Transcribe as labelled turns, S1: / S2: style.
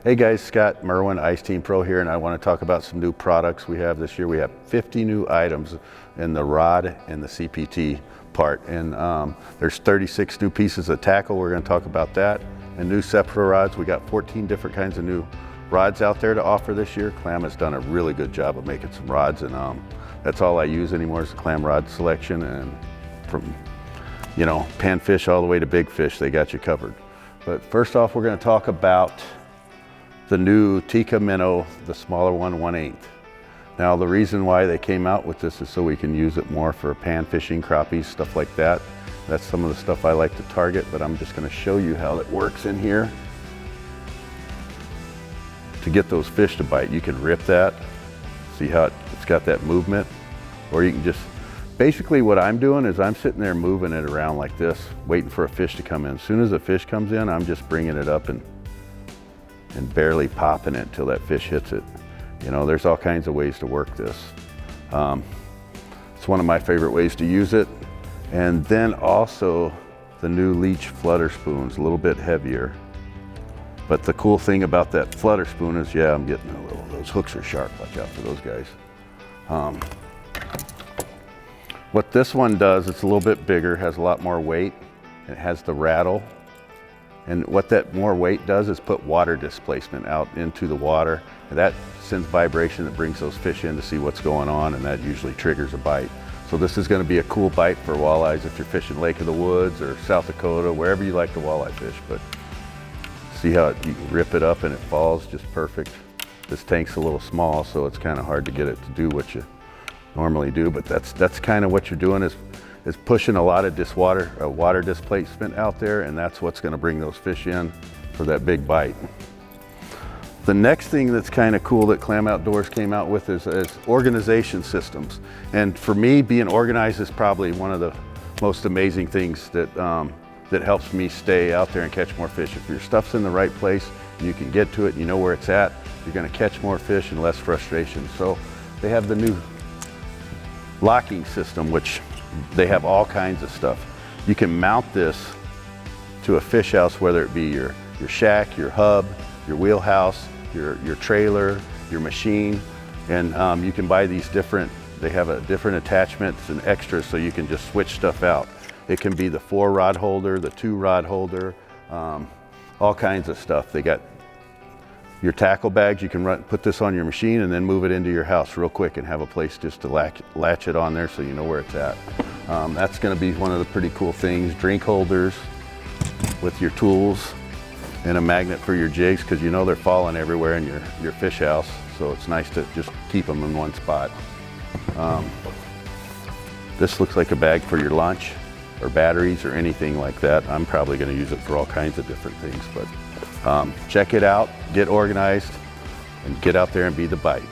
S1: Hey guys, Scott, Merwin, Ice Team Pro here, and I want to talk about some new products we have this year. We have 50 new items in the rod and the CPT part, and there's 36 new pieces of tackle. We're going to talk about that, and new Separa rods. We got 14 different kinds of new rods out there to offer this year. Clam has done a really good job of making some rods, and that's all I use anymore is the Clam rod selection, and from, you know, panfish all the way to big fish, they got you covered. But first off, we're going to talk about the new Tikka Minnow, the smaller one, 1/8. Now the reason why they came out with this is so we can use it more for pan fishing, crappies, stuff like that. That's some of the stuff I like to target, but I'm just going to show you how it works in here. To get those fish to bite, you can rip that. See how it's got that movement? Or you can just, basically what I'm doing is I'm sitting there moving it around like this, waiting for a fish to come in. As soon as a fish comes in, I'm just bringing it up and barely popping it until that fish hits it. You know, there's all kinds of ways to work this. It's one of my favorite ways to use it. And then also the new Leech Flutter Spoons, a little bit heavier. But the cool thing about that flutter spoon is, yeah, I'm getting a little, those hooks are sharp, watch out for those guys. What this one does, it's a little bit bigger, has a lot more weight, and it has the rattle. And what that more weight does is put water displacement out into the water. And that sends vibration that brings those fish in to see what's going on, and that usually triggers a bite. So this is going to be a cool bite for walleyes if you're fishing Lake of the Woods or South Dakota, wherever you like to walleye fish. But see how you can rip it up and it falls just perfect. This tank's a little small, so it's kind of hard to get it to do what you normally do, but that's kind of what you're doing is pushing a lot of water displacement out there, and that's what's going to bring those fish in for that big bite. The next thing that's kind of cool that Clam Outdoors came out with is organization systems. And for me, being organized is probably one of the most amazing things that helps me stay out there and catch more fish. If your stuff's in the right place, and you can get to it, and you know where it's at, you're going to catch more fish and less frustration. So they have the new locking system, which they have all kinds of stuff. You can mount this to a fish house, whether it be your shack, your hub, your wheelhouse, your trailer, your machine, and you can buy these different, they have different attachments and extras so you can just switch stuff out. It can be the 4-rod holder, the 2-rod holder, all kinds of stuff. They got your tackle bags, you can put this on your machine and then move it into your house real quick and have a place just to latch it on there so you know where it's at. That's going to be one of the pretty cool things. Drink holders with your tools and a magnet for your jigs, because you know they're falling everywhere in your fish house, so it's nice to just keep them in one spot. This looks like a bag for your lunch or batteries or anything like that. I'm probably going to use it for all kinds of different things, but check it out, get organized, and get out there and be the bite.